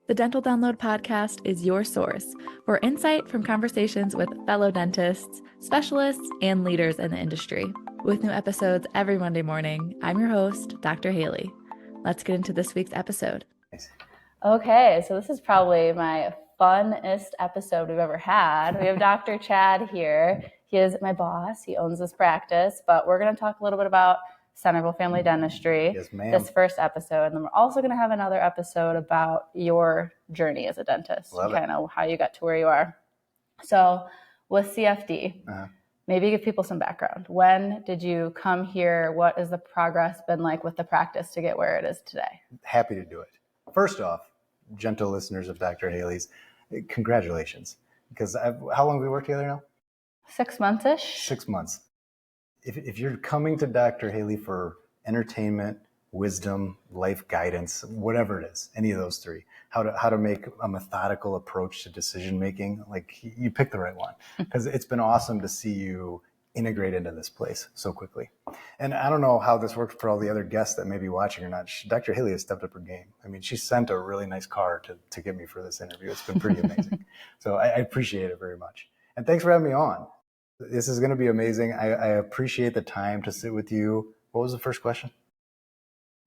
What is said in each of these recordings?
The Dental Download podcast is your source for insight from conversations with fellow dentists, specialists, and leaders in the industry. With new episodes every Monday morning, I'm your host, Dr. Haley. Let's get into this week's episode. Okay, so this is probably my funnest episode we've ever had. We have Dr. Chad here. He is my boss. He owns this practice, but we're going to talk a little bit about Centerville Family Dentistry, Yes, ma'am. This first episode. And then we're also going to have another episode about your journey as a dentist, kind of how you got to where you are. So with CFD, maybe give people some background. When did you come here? What has the progress been like with the practice to get where it is today? Happy to do it. First off, gentle listeners of Dr. Haley's, congratulations. Because how long have we worked together now? 6 months-ish. 6 months. If you're coming to Dr. Haley for entertainment, wisdom, life guidance, whatever it is, any of those three, how to make a methodical approach to decision making, like you picked the right one. Because it's been awesome to see you integrate into this place so quickly. And I don't know how this worked for all the other guests that may be watching or not. Dr. Haley has stepped up her game. I mean, she sent a really nice car to get me for this interview. It's been pretty amazing. So I appreciate it very much. And thanks for having me on. This is going to be amazing. I appreciate the time to sit with you. What was the first question?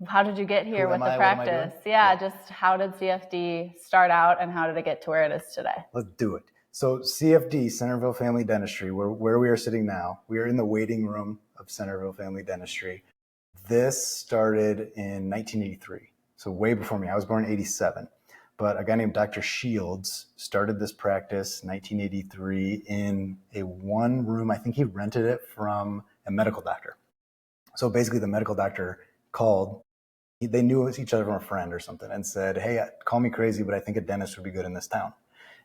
How did you get here with the practice? Yeah, just how did CFD start out and how did it get to where it is today? Let's do it. So CFD, Centerville Family Dentistry, where we are sitting now, we are in the waiting room of Centerville Family Dentistry. This started in 1983, so way before me. I was born in 87. But a guy named Dr. Shields started this practice in 1983 in a one room. I think he rented it from a medical doctor. So basically the medical doctor called. They knew each other from a friend or something and said, hey, call me crazy, but I think a dentist would be good in this town.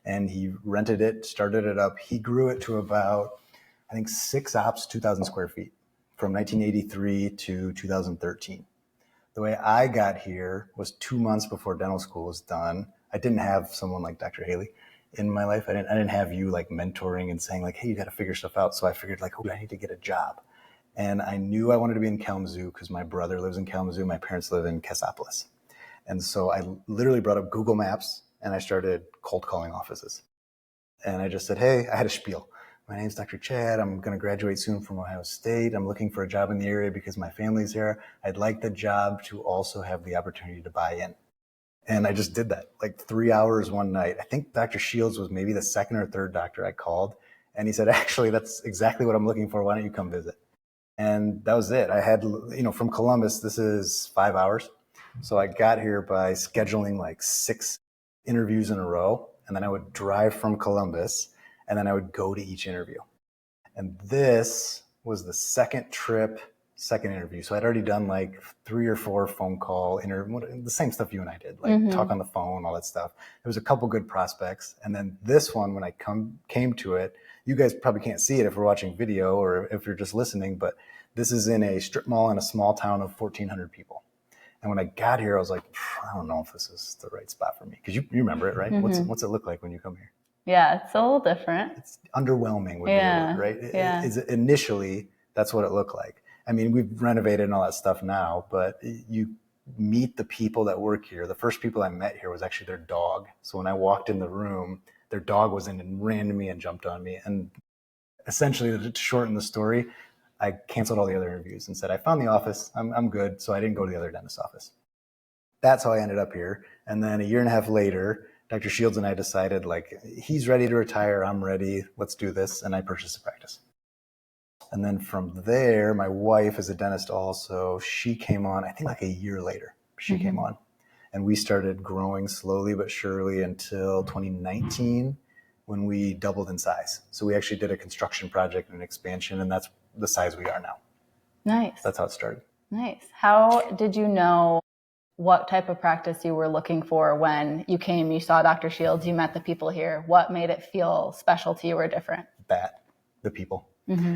And he rented it, started it up. He grew it to about, I think, 6 ops, 2,000 square feet from 1983 to 2013. The way I got here was 2 months before dental school was done. I didn't have someone like Dr. Haley in my life. I didn't have you like mentoring and saying like, hey, you got to figure stuff out. So I figured like, oh, I need to get a job. And I knew I wanted to be in Kalamazoo because my brother lives in Kalamazoo. My parents live in Cassopolis. And so I literally brought up Google Maps and I started cold calling offices. And I just said, hey, I had a spiel. My name's Dr. Chad. I'm going to graduate soon from Ohio State. I'm looking for a job in the area because my family's here. I'd like the job to also have the opportunity to buy in. And I just did that, like 3 hours one night. I think Dr. Shields was maybe the second or third doctor I called. And he said, actually, that's exactly what I'm looking for. Why don't you come visit? And that was it. I had, from Columbus, this is 5 hours. So I got here by scheduling like 6 interviews in a row. And then I would drive from Columbus and then I would go to each interview. And this was the second interview. So I'd already done like 3 or 4 phone call the same stuff you and I did, like talk on the phone, all that stuff. There was a couple good prospects. And then this one, when I came to it, you guys probably can't see it if we're watching video or if you're just listening, but this is in a strip mall in a small town of 1,400 people. And when I got here, I was like, I don't know if this is the right spot for me. Because you remember it, right? What's it look like when you come here? Yeah, it's a little different. It's underwhelming would be the word, right? Initially, that's what it looked like. I mean, we've renovated and all that stuff now, but you meet the people that work here. The first people I met here was actually their dog. So when I walked in the room, their dog was in and ran to me and jumped on me. And essentially, to shorten the story, I canceled all the other interviews and said, I found the office. I'm good. So I didn't go to the other dentist office. That's how I ended up here. And then a year and a half later, Dr. Shields and I decided like, he's ready to retire. I'm ready. Let's do this. And I purchased the practice. And then from there, my wife is a dentist also. She came on, I think like a year later, she came on. And we started growing slowly but surely until 2019 when we doubled in size. So we actually did a construction project and an expansion, and that's the size we are now. Nice. That's how it started. Nice. How did you know what type of practice you were looking for when you came, you saw Dr. Shields, you met the people here? What made it feel special to you or different? The people.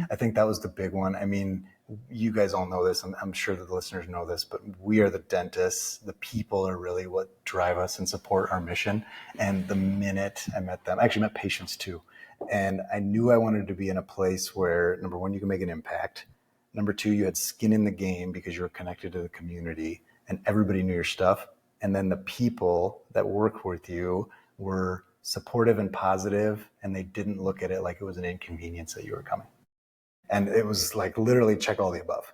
I think that was the big one. I mean, you guys all know this. I'm sure that the listeners know this, but we are the dentists. The people are really what drive us and support our mission. And the minute I met them, I actually met patients too. And I knew I wanted to be in a place where, number one, you can make an impact. Number two, you had skin in the game because you were connected to the community and everybody knew your stuff. And then the people that work with you were supportive and positive, and they didn't look at it like it was an inconvenience that you were coming. And it was like literally check all the above.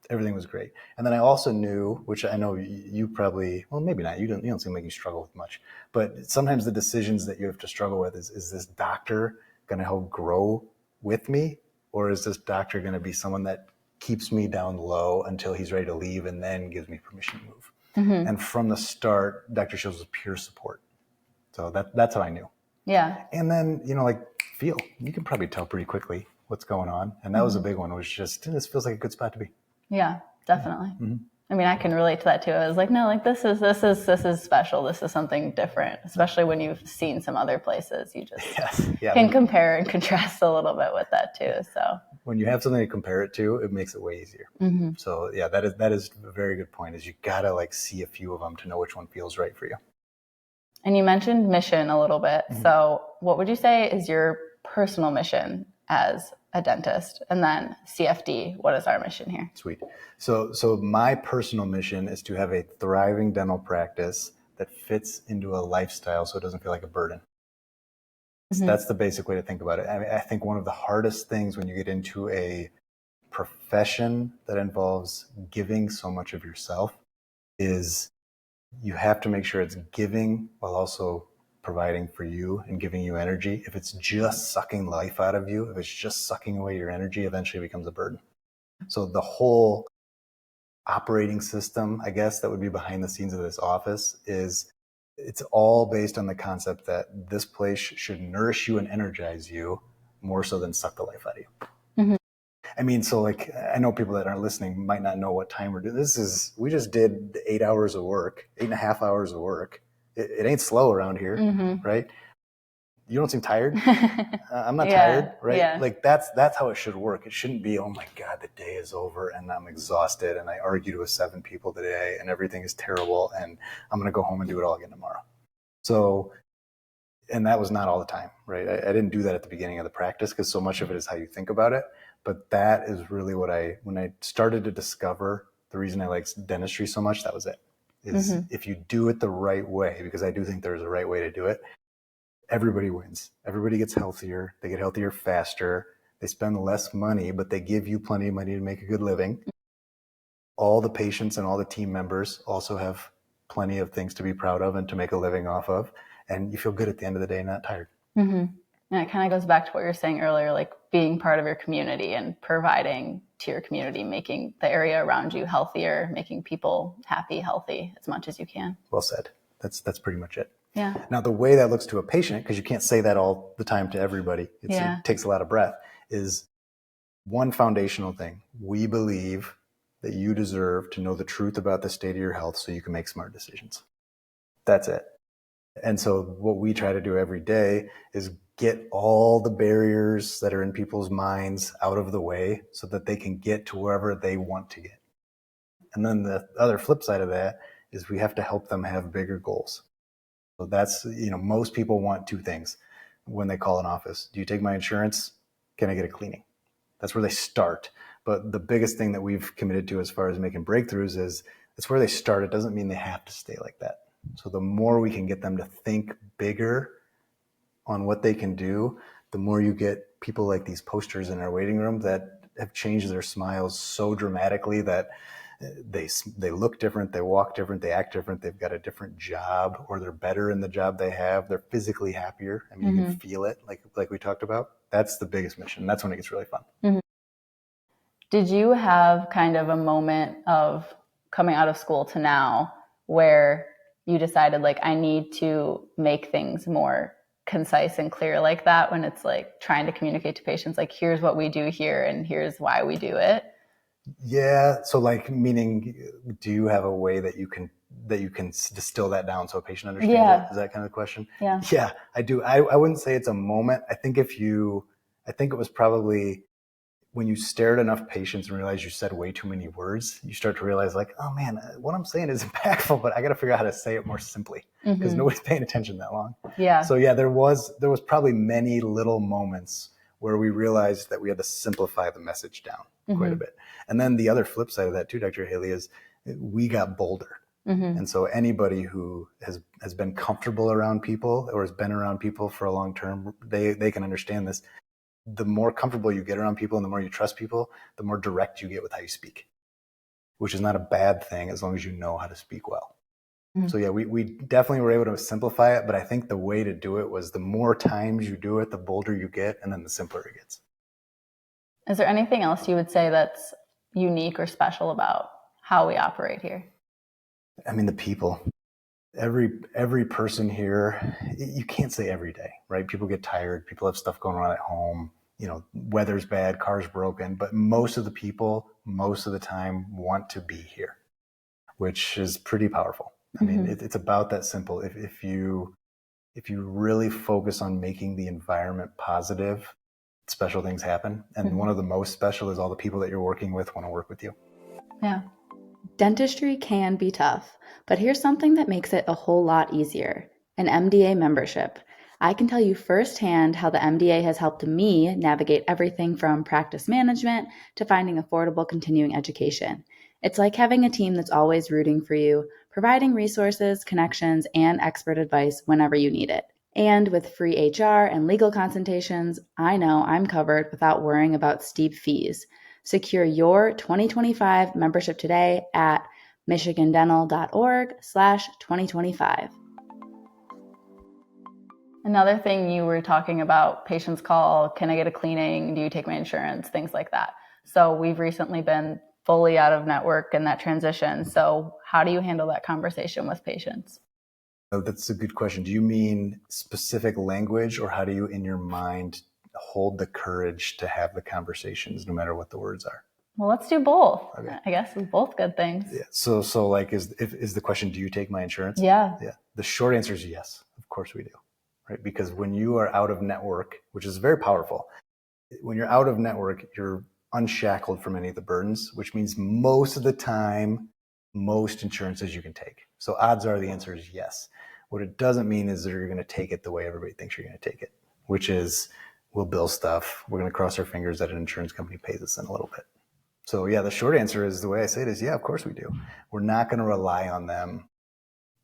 Everything was great. And then I also knew, which I know you probably, well, maybe not, you don't seem like you struggle with much, but sometimes the decisions that you have to struggle with is this doctor going to help grow with me? Or is this doctor going to be someone that keeps me down low until he's ready to leave and then gives me permission to move? Mm-hmm. And from the start, Dr. Shields was pure support. So that's how I knew. Yeah. And then, you can probably tell pretty quickly what's going on. And that was a big one, was just, this feels like a good spot to be. Yeah, definitely. Mm-hmm. I mean, I can relate to that too. I was like, no, like this is special. This is something different, especially when you've seen some other places. You just can compare and contrast a little bit with that too. So when you have something to compare it to, it makes it way easier. Mm-hmm. So yeah, that is a very good point, is you gotta like see a few of them to know which one feels right for you. And you mentioned mission a little bit. Mm-hmm. So what would you say is your personal mission as a dentist? And then CFD, what is our mission here? Sweet. So my personal mission is to have a thriving dental practice that fits into a lifestyle so it doesn't feel like a burden. Mm-hmm. That's the basic way to think about it. I mean, I think one of the hardest things when you get into a profession that involves giving so much of yourself is you have to make sure it's giving while also providing for you and giving you energy. If it's just sucking life out of you, if it's just sucking away your energy, eventually it becomes a burden. So the whole operating system, I guess, that would be behind the scenes of this office is it's all based on the concept that this place should nourish you and energize you more so than suck the life out of you. Mm-hmm. I mean, so like, I know people that aren't listening might not know what time we're doing. We just did 8 hours of work, 8.5 hours of work. It ain't slow around here, mm-hmm. right? You don't seem tired. I'm not tired, right? Yeah. Like that's how it should work. It shouldn't be, oh my God, the day is over and I'm exhausted and I argued with 7 people today and everything is terrible and I'm going to go home and do it all again tomorrow. So, and that was not all the time, right? I didn't do that at the beginning of the practice because so much of it is how you think about it. But that is really when I started to discover the reason I like dentistry so much, that was it. Is mm-hmm. if you do it the right way, because I do think there's a right way to do it, everybody wins. Everybody gets healthier. They get healthier faster. They spend less money, but they give you plenty of money to make a good living. All the patients and all the team members also have plenty of things to be proud of and to make a living off of. And you feel good at the end of the day, not tired. Mm-hmm. And it kind of goes back to what you were saying earlier, like being part of your community and providing to your community, making the area around you healthier, making people happy, healthy as much as you can. Well said. That's pretty much it. Yeah. Now, the way that looks to a patient, because you can't say that all the time to everybody, it takes a lot of breath, is one foundational thing. We believe that you deserve to know the truth about the state of your health so you can make smart decisions. That's it. And so what we try to do every day is get all the barriers that are in people's minds out of the way so that they can get to wherever they want to get. And then the other flip side of that is we have to help them have bigger goals. So that's, most people want 2 things when they call an office. Do you take my insurance? Can I get a cleaning? That's where they start. But the biggest thing that we've committed to as far as making breakthroughs is it's where they start. It doesn't mean they have to stay like that. So the more we can get them to think bigger on what they can do, the more you get people like these posters in our waiting room that have changed their smiles so dramatically that they look different, they walk different, they act different, they've got a different job, or they're better in the job they have, they're physically happier. I mean, mm-hmm. you can feel it, like we talked about. That's the biggest mission. That's when it gets really fun. Mm-hmm. Did you have kind of a moment of coming out of school to now where you decided, like, I need to make things more concise and clear like that, when it's like trying to communicate to patients, like, here's what we do here and here's why we do it? Yeah. So like, meaning, do you have a way that you can distill that down so a patient understands it? Is that kind of the question? Yeah. Yeah, I do. I wouldn't say it's a moment. I think it was probably when you stare at enough patients and realize you said way too many words, you start to realize, like, oh man, what I'm saying is impactful, but I got to figure out how to say it more simply because mm-hmm. nobody's paying attention that long. Yeah. So yeah, there was probably many little moments where we realized that we had to simplify the message down mm-hmm. quite a bit. And then the other flip side of that too, Dr. Haley, is we got bolder. And so anybody who has been comfortable around people or has been around people for a long term, they can understand this. The more comfortable you get around people and the more you trust people, the more direct you get with how you speak, which is not a bad thing as long as you know how to speak well. So yeah, we definitely were able to simplify it, but I think the way to do it was the more times you do it, the bolder you get, and then the simpler it gets. Is there anything else you would say that's unique or special about how we operate here? I mean, the people. Every person here, you can't say every day, right? People get tired. People have stuff going on at home. Weather's bad, car's broken, but most of the people, most of the time want to be here, which is pretty powerful. I mean, it's about that simple. If you really focus on making the environment positive, special things happen. And one of the most special is all the people that you're working with want to work with you. Yeah. Dentistry can be tough, but here's something that makes it a whole lot easier: an MDA membership. I can tell you firsthand how the MDA has helped me navigate everything from practice management to finding affordable continuing education. It's like having a team that's always rooting for you, providing resources, connections, and expert advice whenever you need it. And with free HR and legal consultations, I know I'm covered without worrying about steep fees. Secure your 2025 membership today at michigandental.org/2025. Another thing you were talking about, patients call, can I get a cleaning? Do you take my insurance? Things like that. So we've recently been fully out of network in that transition. So how do you handle that conversation with patients? Oh, that's a good question. Do you mean specific language, or how do you in your mind hold the courage to have the conversations no matter what the words are? Well, let's do both. Okay. I guess it's both good things. Yeah. So like, is the question, do you take my insurance? Yeah. Yeah. The short answer is yes. Of course we do. Right? Because when you are out of network, which is very powerful, when you're out of network, you're unshackled from any of the burdens, which means most of the time, most insurances you can take. So odds are the answer is yes. What it doesn't mean is that you're going to take it the way everybody thinks you're going to take it, which is we'll bill stuff. We're going to cross our fingers that an insurance company pays us in a little bit. So yeah, the short answer is, the way I say it is, yeah, of course we do. We're not going to rely on them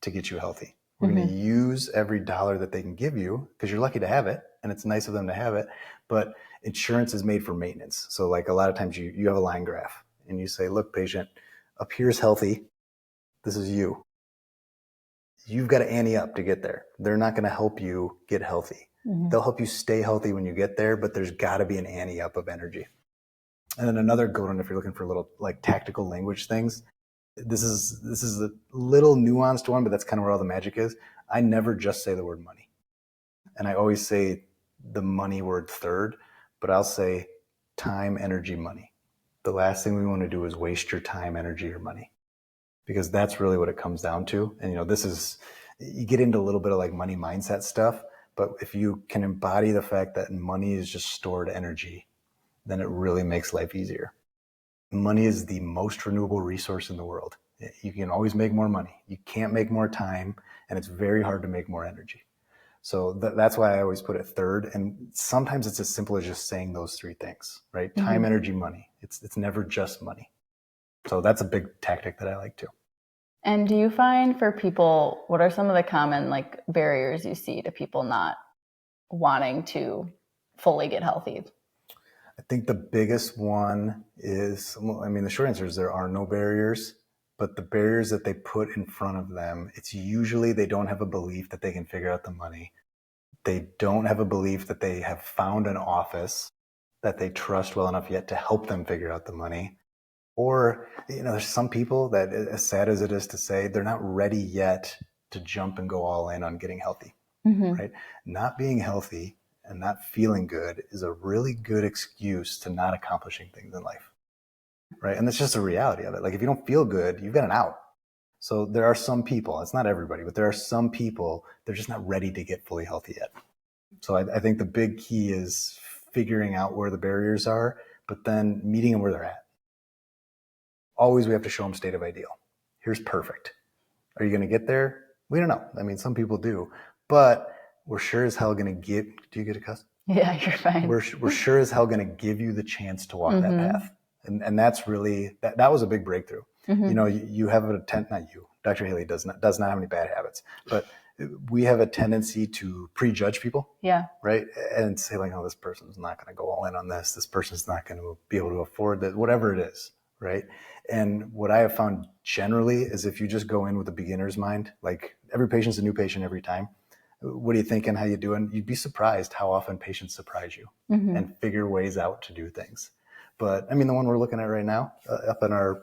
to get you healthy. We're going to use every dollar that they can give you because you're lucky to have it and it's nice of them to have it. But insurance is made for maintenance. So like a lot of times you have a line graph and you say, look, patient, up here is healthy. This is you. You've got to ante up to get there. They're not going to help you get healthy. They'll help you stay healthy when you get there, but there's got to be an ante up of energy. And then another good one, if you're looking for little like tactical language things, this is a little nuanced one, but that's kind of where all the magic is. I never just say the word money. And I always say the money word third, but I'll say time, energy, money. The last thing we want to do is waste your time, energy, or money, because that's really what it comes down to. And, you get into a little bit of like money mindset stuff, but if you can embody the fact that money is just stored energy, then it really makes life easier. Money is the most renewable resource in the world. You can always make more money. You can't make more time, and it's very hard to make more energy. So that's why I always put it third. And sometimes it's as simple as just saying those three things, right? Time, energy, money. It's never just money. So that's a big tactic that I like too. And do you find for people, what are some of the common like barriers you see to people not wanting to fully get healthy? I think the biggest one is, the short answer is there are no barriers, but the barriers that they put in front of them, it's usually they don't have a belief that they can figure out the money. They don't have a belief that they have found an office that they trust well enough yet to help them figure out the money. Or, there's some people that, as sad as it is to say, they're not ready yet to jump and go all in on getting healthy, right? Not being healthy and not feeling good is a really good excuse to not accomplishing things in life, right? And that's just a reality of it. Like if you don't feel good, you've got an out. So there are some people, it's not everybody, but there are some people, they're just not ready to get fully healthy yet. So I think the big key is figuring out where the barriers are, but then meeting them where they're at. Always we have to show them state of ideal. Here's perfect. Are you going to get there? We don't know. Some people do, but we're sure as hell going to do you get a cuss? Yeah, you're fine. We're sure as hell going to give you the chance to walk that path. And that's really, that was a big breakthrough. You know, you have not you, Dr. Haley does not have any bad habits, but we have a tendency to prejudge people. Yeah. Right. And say like, oh, this person's not going to go all in on this. This person's not going to be able to afford that, whatever it is. Right. And what I have found generally is if you just go in with a beginner's mind, like every patient's a new patient every time. What are you thinking? How you doing? You'd be surprised how often patients surprise you and figure ways out to do things. But I mean, the one we're looking at right now, up on our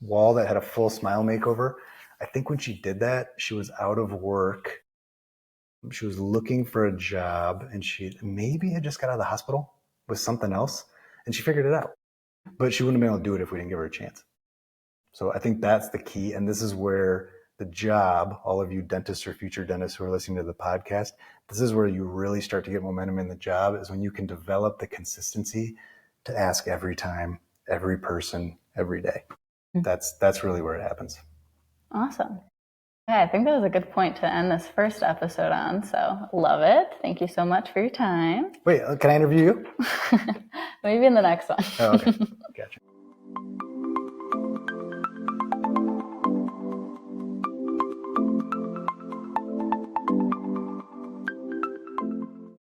wall that had a full smile makeover. I think when she did that, she was out of work. She was looking for a job, and she maybe had just got out of the hospital with something else, and she figured it out. But she wouldn't have been able to do it if we didn't give her a chance. So I think that's the key. And this is where the job, all of you dentists or future dentists who are listening to the podcast, this is where you really start to get momentum in the job, is when you can develop the consistency to ask every time, every person, every day. That's really where it happens. Awesome. Yeah, I think that was a good point to end this first episode on. So love it. Thank you so much for your time. Wait, can I interview you? Maybe in the next one. Oh, okay. Gotcha.